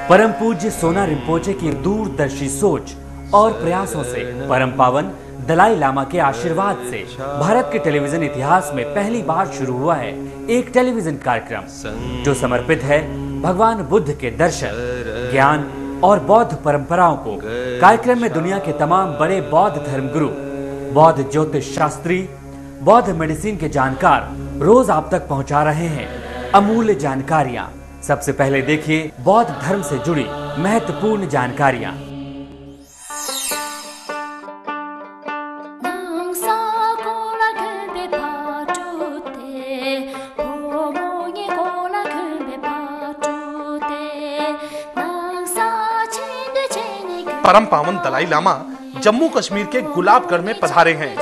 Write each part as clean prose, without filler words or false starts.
परम पूज्य सोना रिम्पोचे की दूरदर्शी सोच और प्रयासों से परम पावन दलाई लामा के आशीर्वाद से भारत के टेलीविजन इतिहास में पहली बार शुरू हुआ है एक टेलीविजन कार्यक्रम जो समर्पित है भगवान बुद्ध के दर्शन, ज्ञान और बौद्ध परंपराओं को। कार्यक्रम में दुनिया के तमाम बड़े बौद्ध धर्मगुरु, बौद्ध ज्योतिष शास्त्री, बौद्ध मेडिसिन के जानकार रोज आप तक पहुंचा रहे हैं अमूल्य जानकारियां। सबसे पहले देखिए बौद्ध धर्म से जुड़ी महत्वपूर्ण जानकारियां। परम पावन दलाई लामा जम्मू कश्मीर के गुलाबगढ़ में पधारे हैं।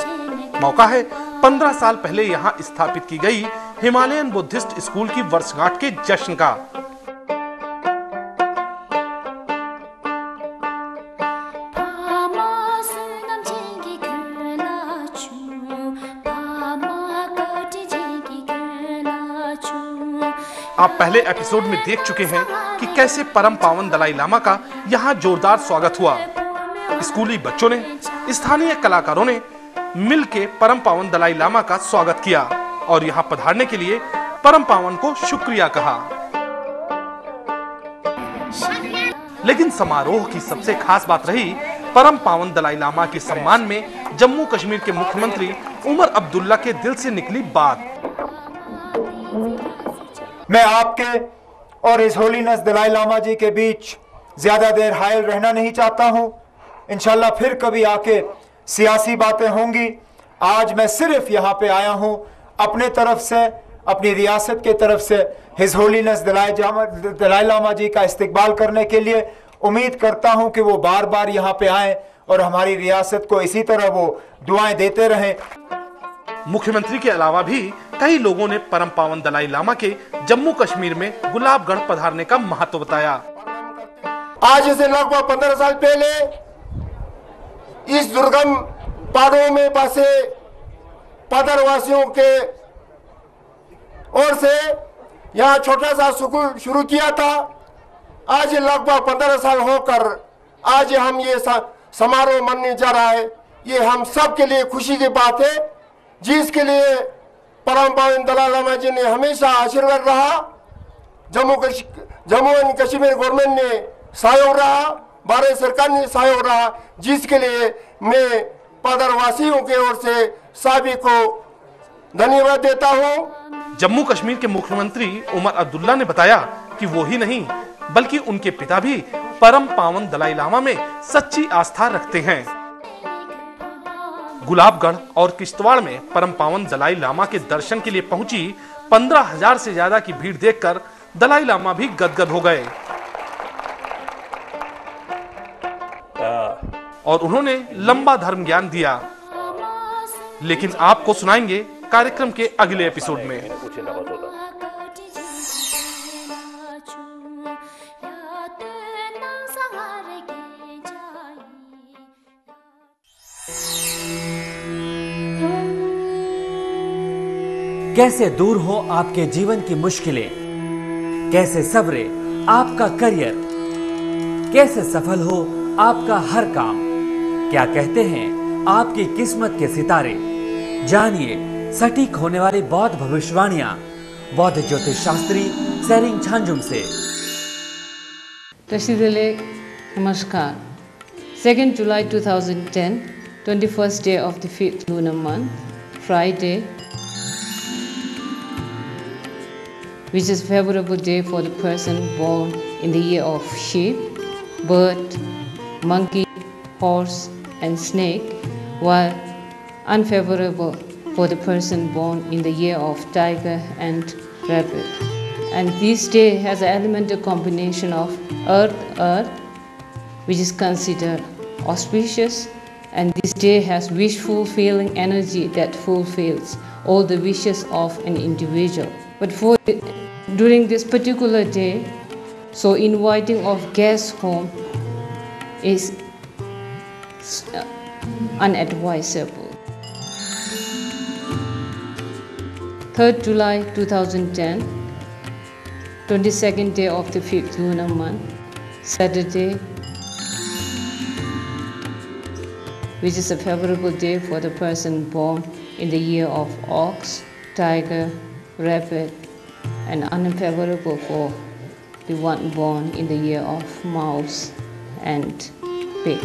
मौका है 15 साल पहले यहाँ स्थापित की गई हिमालयन बुद्धिस्ट स्कूल की वर्षगांठ के जश्न का। आप पहले एपिसोड में देख चुके हैं कि कैसे परम पावन दलाई लामा का यहाँ जोरदार स्वागत हुआ। स्कूली बच्चों ने, स्थानीय कलाकारों ने मिलके परम पावन दलाई लामा का स्वागत किया और यहाँ पधारने के लिए परम पावन को शुक्रिया कहा। लेकिन समारोह की सबसे खास बात रही परम पावन दलाई लामा के सम्मान में जम्मू कश्मीर के मुख्यमंत्री उमर अब्दुल्ला के दिल से निकली बात। मैं आपके और इस होलीनेस दलाई लामा जी के बीच ज्यादा देर हायल रहना नहीं चाहता हूं। इंशाल्लाह फिर कभी आके सियासी बातें होंगी। आज मैं सिर्फ यहाँ पे आया हूँ अपने तरफ से, अपनी रियासत के तरफ से हिज होलीनेस दलाई लामा जी का इस्तकबाल करने के लिए। उम्मीद करता हूँ कि वो बार बार यहाँ पे आएं और हमारी रियासत को इसी तरह वो दुआएं देते रहें। मुख्यमंत्री के अलावा भी कई लोगों ने परम पावन दलाई लामा के जम्मू कश्मीर में गुलाबगढ़ पधारने का महत्व बताया। आज से लगभग 15 साल पहले इस दुर्गम पहाड़ों में बसे पदरवासियों के ओर से यहाँ छोटा सा स्कूल शुरू किया था। आज लगभग 15 साल होकर आज हम ये समारोह मनाने जा रहा है। ये हम सब के लिए खुशी की बात है, जिसके लिए परम पावन दलाई लामा जी ने हमेशा आशीर्वाद रहा। जम्मू एंड कश्मीर गवर्नमेंट ने सहयोग रहा, भारत सरकार ने सहयोग रहा, जिसके लिए मैं पदरवासियों के ओर से सभी को धन्यवाद देता हूं। जम्मू कश्मीर के मुख्यमंत्री उमर अब्दुल्ला ने बताया कि वो ही नहीं बल्कि उनके पिता भी परम पावन दलाई लामा में सच्ची आस्था रखते हैं। गुलाबगढ़ और किश्तवाड़ में परम पावन दलाई लामा के दर्शन के लिए पहुंची 15,000 से ज्यादा की भीड़ देखकर दलाई लामा भी गदगद हो गए और उन्होंने लंबा धर्म ज्ञान दिया। लेकिन आपको सुनाएंगे कार्यक्रम के अगले एपिसोड में। कैसे दूर हो आपके जीवन की मुश्किलें, कैसे सवरे आपका करियर, कैसे सफल हो आपका हर काम। क्या कहते हैं आपकी किस्मत के सितारे। जानिए सटीक होने वाली बौद्ध भविष्यवाणियां बौद्ध ज्योतिष शास्त्री सेरिंग छांजुम से। Tashidele, Namaskar. 2nd July 2010, 21st day of the 5th lunar month, Friday, which is favorable day for the person born in the year of sheep, bird, monkey, horse and snake, while unfavorable for the person born in the year of tiger and rabbit. And this day has an elemental combination of earth, which is considered auspicious, and this day has wish-fulfilling energy that fulfills all the wishes of an individual. But during this particular day, so inviting of guests home is unadvisable. 3rd July 2010, 22nd day of the 5th lunar month, Saturday, which is a favorable day for the person born in the year of ox, tiger, rabbit, and unfavorable for the one born in the year of mouse and pig.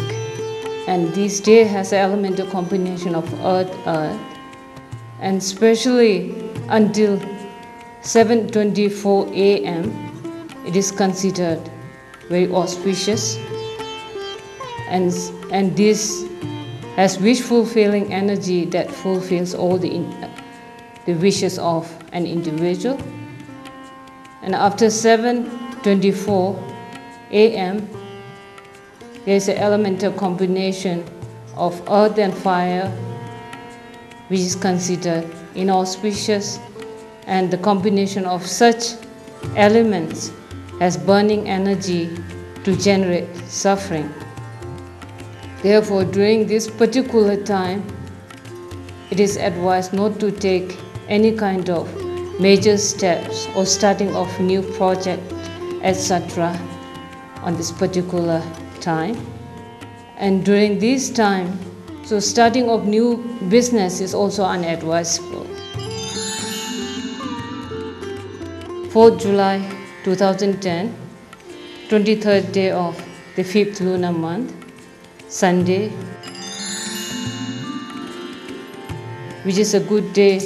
And this day has an elemental combination of earth, and especially until 7:24 a.m. it is considered very auspicious, and this has wish-fulfilling energy that fulfills all the wishes of an individual. And after 7:24 a.m. there is an elemental combination of earth and fire, which is considered inauspicious, and the combination of such elements has burning energy to generate suffering. Therefore, during this particular time, it is advised not to take any kind of major steps or starting of new project, etc. on this particular time. And during this time, so starting of new business is also unadvisable. 4th July 2010, 23rd day of the 5th lunar month, Sunday, which is a good day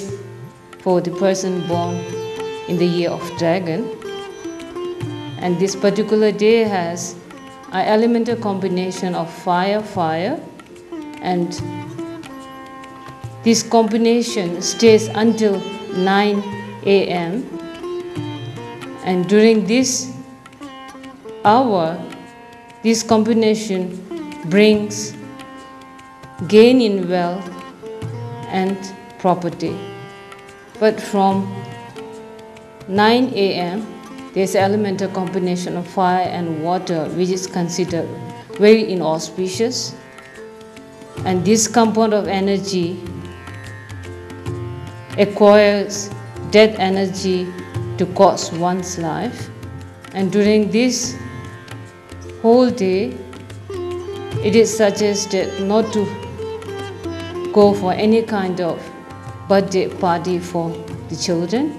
for the person born in the year of dragon. And this particular day has an elemental combination of fire, and this combination stays until 9 a.m. And during this hour, this combination brings gain in wealth and property. But from 9 a.m., there's an elemental combination of fire and water, which is considered very inauspicious. And this compound of energy acquires death energy to cost one's life. And during this whole day, it is suggested not to go for any kind of birthday party for the children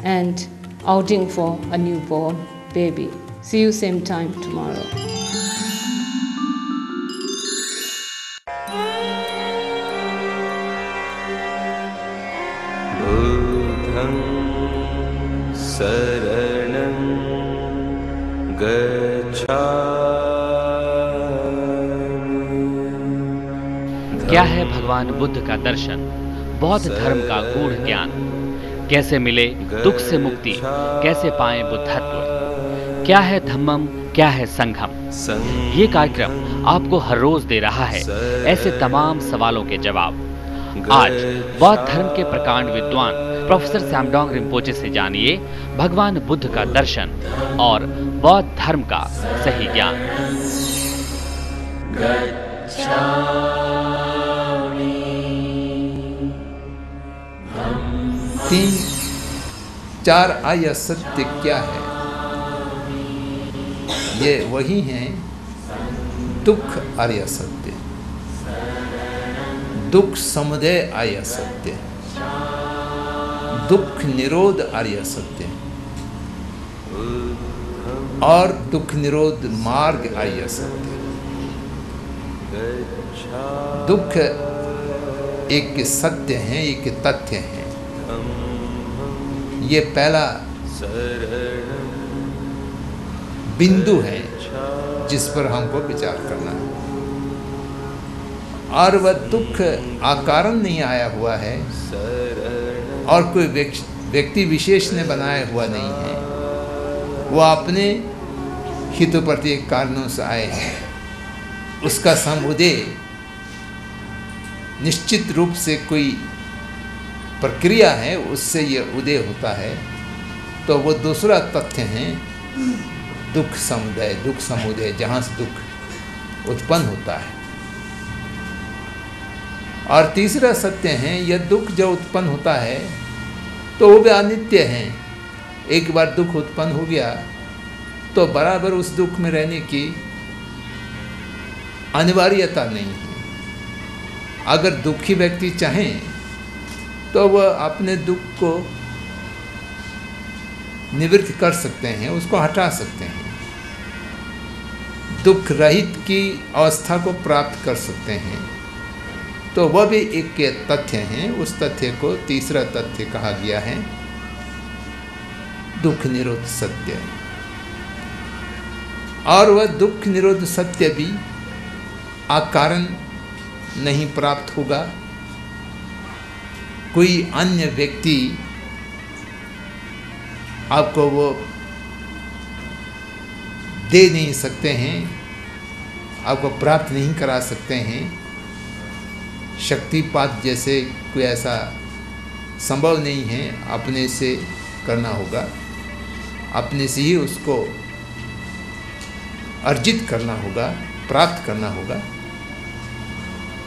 and outing for a newborn baby. See you same time tomorrow. बुद्धं शरणं गच्छामि। क्या है भगवान बुद्ध का दर्शन, बौद्ध धर्म का गूढ़ ज्ञान, कैसे मिले दुख से मुक्ति, कैसे पाएं बुद्धत्व, क्या है धम्मम, क्या है संघम। ये कार्यक्रम आपको हर रोज दे रहा है ऐसे तमाम सवालों के जवाब। आज बौद्ध धर्म के प्रकांड विद्वान प्रोफेसर सैमडोंग रिम्पोचे से जानिए भगवान बुद्ध का दर्शन और बौद्ध धर्म का सही ज्ञान। 3-4 आर्य सत्य क्या है? ये वही हैं दुख आर्य सत्य, दुख समुदय आर्य सत्य, दुख निरोध आर्य सत्य और दुख निरोध मार्ग आर्य सत्य। दुख एक सत्य है, एक तथ्य है। ये पहला बिंदु है जिस पर हमको विचार करना है। और वह दुख आकारण नहीं आया हुआ है और कोई व्यक्ति विशेष ने बनाया हुआ नहीं है, वह अपने हितोपति कारणों से आए हैं। उसका समुदय निश्चित रूप से कोई प्रक्रिया है, उससे ये उदय होता है। तो वो दूसरा तथ्य है दुख समुदय, दुख समुदय, जहाँ से दुख उत्पन्न होता है। और तीसरा सत्य है यह दुख जो उत्पन्न होता है तो वो भी अनित्य है। एक बार दुख उत्पन्न हो गया तो बराबर उस दुख में रहने की अनिवार्यता नहीं है। अगर दुखी व्यक्ति चाहें तो वह अपने दुख को निवृत्त कर सकते हैं, उसको हटा सकते हैं, दुख रहित की अवस्था को प्राप्त कर सकते हैं। तो वह भी एक तथ्य है। उस तथ्य को तीसरा तथ्य कहा गया है दुख निरोध सत्य। और वह दुख निरोध सत्य भी अकारण नहीं प्राप्त होगा। कोई अन्य व्यक्ति आपको वो दे नहीं सकते हैं, आपको प्राप्त नहीं करा सकते हैं। शक्तिपात जैसे कोई ऐसा संभव नहीं है, अपने से करना होगा, अपने से ही उसको अर्जित करना होगा, प्राप्त करना होगा।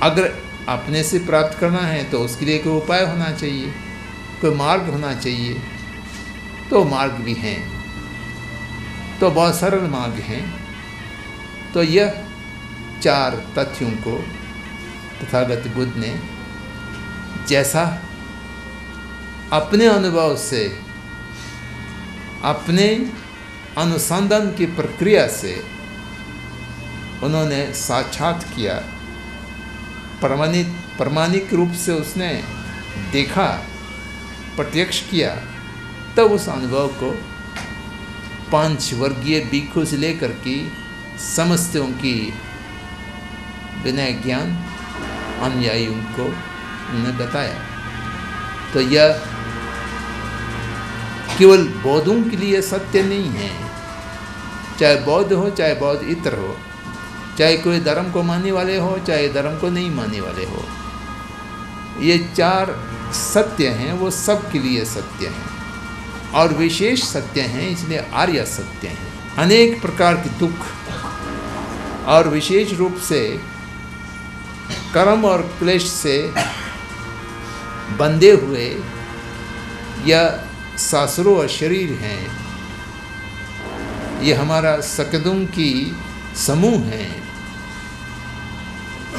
अगर अपने से प्राप्त करना है तो उसके लिए कोई उपाय होना चाहिए, कोई मार्ग होना चाहिए। तो मार्ग भी हैं, तो बहुत सरल मार्ग हैं। तो यह 4 तथ्यों को तथागत बुद्ध ने जैसा अपने अनुभव से, अपने अनुसंधान की प्रक्रिया से उन्होंने साक्षात किया, प्रमाणिक रूप से उसने देखा, प्रत्यक्ष किया, तब उस अनुभव को 5 वर्गीय भिक्षु से लेकर के समस्तों की विनय ज्ञान अनुयायियों को उन्होंने बताया। तो यह केवल बौद्धों के लिए सत्य नहीं है, चाहे बौद्ध हो, चाहे बौद्ध इतर हो, चाहे कोई धर्म को मानने वाले हो, चाहे धर्म को नहीं मानने वाले हो। ये 4 सत्य हैं, वो सब के लिए सत्य हैं और विशेष सत्य हैं, इसलिए आर्य सत्य हैं। अनेक प्रकार के दुख और विशेष रूप से कर्म और क्लेश से बंधे हुए यह सासुरों और शरीर हैं, ये हमारा सकदों की समूह हैं।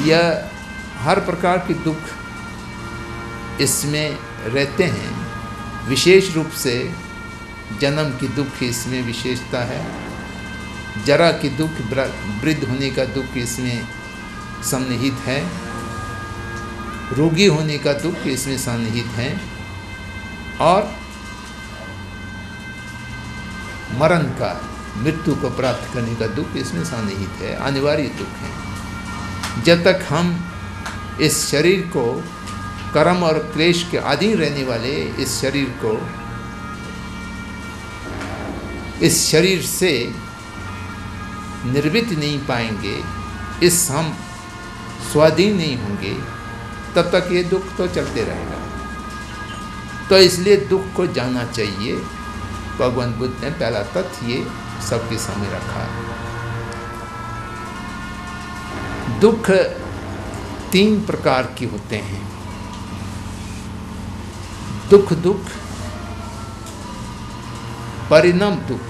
यह हर प्रकार के दुख इसमें रहते हैं। विशेष रूप से जन्म की दुख इसमें विशेषता है, जरा की दुख, वृद्ध होने का दुख इसमें सन्निहित है, रोगी होने का दुख इसमें सन्निहित है, और मरण का, मृत्यु को प्राप्त करने का दुख इसमें सन्निहित है, अनिवार्य दुख है। जब तक हम इस शरीर को, कर्म और क्लेश के अधीन रहने वाले इस शरीर को, इस शरीर से निर्वृत्त नहीं पाएंगे, इस हम स्वाधीन नहीं होंगे, तब तक ये दुख तो चलते रहेगा। तो इसलिए दुख को जानना चाहिए। भगवान बुद्ध ने पहला तथ्य ये सबके सामने रखा। दुख 3 प्रकार के होते हैं। दुख, परिणाम दुख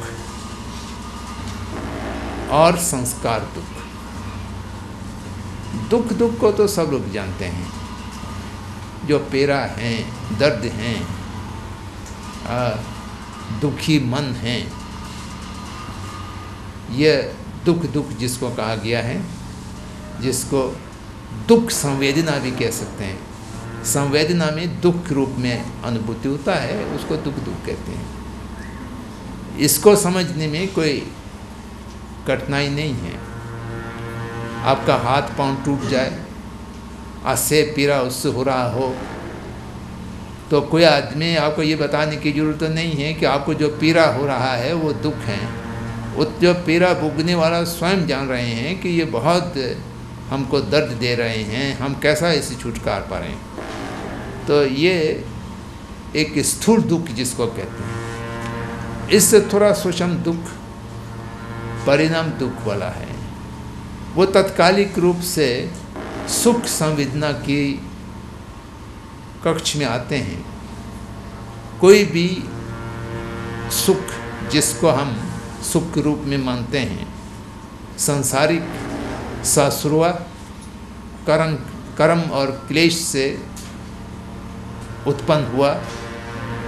और संस्कार दुख। दुख को तो सब लोग जानते हैं, जो पीड़ा हैं, दर्द हैं, दुखी मन हैं, यह दुख जिसको कहा गया है, जिसको दुख संवेदना भी कह सकते हैं। संवेदना में दुख रूप में अनुभूति होता है, उसको दुख कहते हैं। इसको समझने में कोई कठिनाई नहीं है। आपका हाथ पांव टूट जाए, असह्य पीड़ा उससे हो रहा हो, तो कोई आदमी आपको ये बताने की जरूरत नहीं है कि आपको जो पीड़ा हो रहा है वो दुख है। वो जो पीड़ा भोगने वाला स्वयं जान रहे हैं कि ये बहुत हमको दर्द दे रहे हैं, हम कैसा इसे छुटकारा पा रहे हैं। तो ये एक स्थूल दुख जिसको कहते हैं। इससे थोड़ा सूक्ष्म दुख परिणाम दुख वाला है। वो तत्कालिक रूप से सुख संवेदना की कक्ष में आते हैं। कोई भी सुख जिसको हम सुख के रूप में मानते हैं। सांसारिक सासुरवा कर्म और क्लेश से उत्पन्न हुआ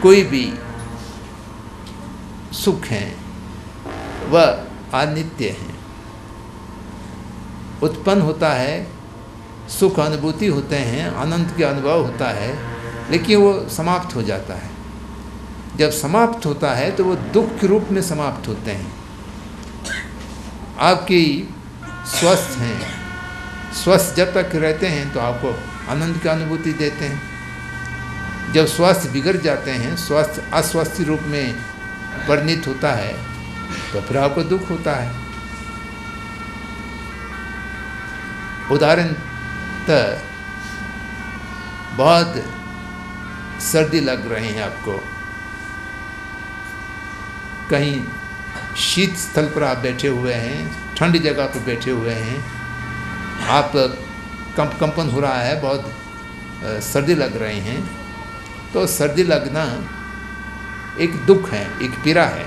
कोई भी सुख है वह अनित्य है। उत्पन्न होता है, सुख अनुभूति होते हैं, आनंद के अनुभव होता है, लेकिन वो समाप्त हो जाता है। जब समाप्त होता है तो वो दुख के रूप में समाप्त होते हैं। आपकी स्वस्थ हैं, स्वस्थ जब तक रहते हैं तो आपको आनंद की अनुभूति देते हैं। जब स्वास्थ्य बिगड़ जाते हैं, स्वास्थ्य अस्वस्थ रूप में परिणित होता है तो फिर आपको दुख होता है। उदाहरण बहुत सर्दी लग रही है आपको, कहीं शीत स्थल पर आप बैठे हुए हैं, ठंडी जगह पर बैठे हुए हैं, आप कंपन हो रहा है, बहुत सर्दी लग रही हैं, तो सर्दी लगना एक दुख है, एक पीड़ा है।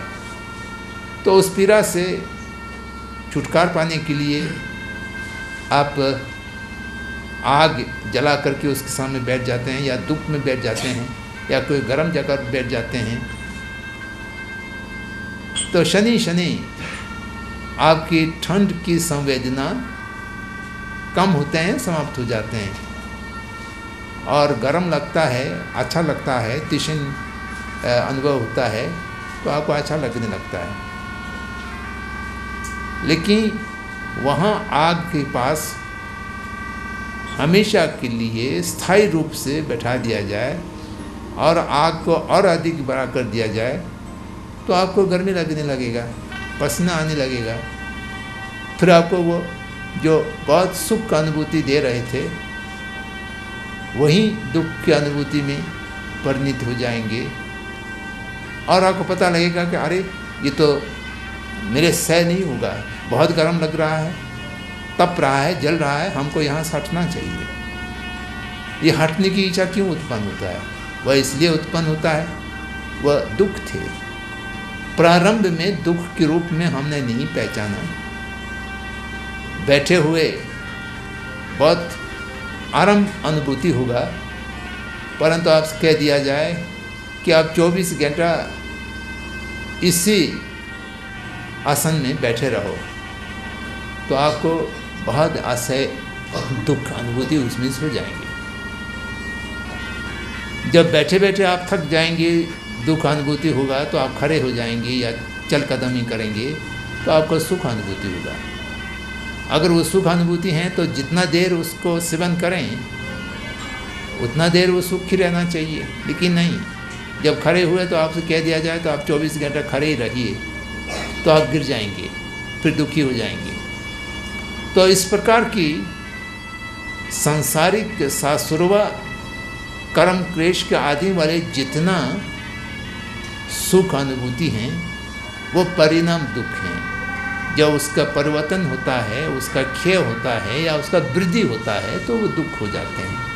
तो उस पीड़ा से छुटकारा पाने के लिए आप आग जला करके उसके सामने बैठ जाते हैं, या दुख में बैठ जाते हैं, या कोई गर्म जगह पर बैठ जाते हैं। तो शनि आपकी ठंड की संवेदना कम होते हैं, समाप्त हो जाते हैं, और गर्म लगता है, अच्छा लगता है, तीक्ष्ण अनुभव होता है तो आपको अच्छा लगने लगता है। लेकिन वहाँ आग के पास हमेशा के लिए स्थायी रूप से बैठा दिया जाए और आग को और अधिक बड़ा कर दिया जाए तो आपको गर्मी लगने लगेगा, पसीना आने लगेगा। फिर आपको वो जो बहुत सुख का अनुभूति दे रहे थे वही दुख की अनुभूति में परिणित हो जाएंगे, और आपको पता लगेगा कि अरे ये तो मेरे सह नहीं होगा, बहुत गर्म लग रहा है, तप रहा है, जल रहा है, हमको यहाँ से हटना चाहिए। ये हटने की इच्छा क्यों उत्पन्न होता है? वह इसलिए उत्पन्न होता है, वह दुख थे। प्रारंभ में दुख के रूप में हमने नहीं पहचाना, बैठे हुए बहुत आराम अनुभूति होगा, परंतु आपसे कह दिया जाए कि आप 24 घंटा इसी आसन में बैठे रहो तो आपको बहुत असह्य दुख अनुभूति उसमें से हो जाएंगे। जब बैठे बैठे आप थक जाएंगे, दुख अनुभूति होगा तो आप खड़े हो जाएंगे या चल कदमी करेंगे तो आपको सुख अनुभूति होगा। अगर वो सुख अनुभूति है तो जितना देर उसको सेवन करें उतना देर वो सुख ही रहना चाहिए। लेकिन नहीं, जब खड़े हुए तो आपसे कह दिया जाए तो आप 24 घंटा खड़े ही रहिए तो आप गिर जाएंगे, फिर दुखी हो जाएंगे। तो इस प्रकार की सांसारिक सासुरवा कर्म क्लेश के आदि वाले जितना सुख अनुभूति हैं वो परिणाम दुख हैं। जब उसका परिवर्तन होता है, उसका क्षय होता है या उसका वृद्धि होता है तो वो दुख हो जाते हैं।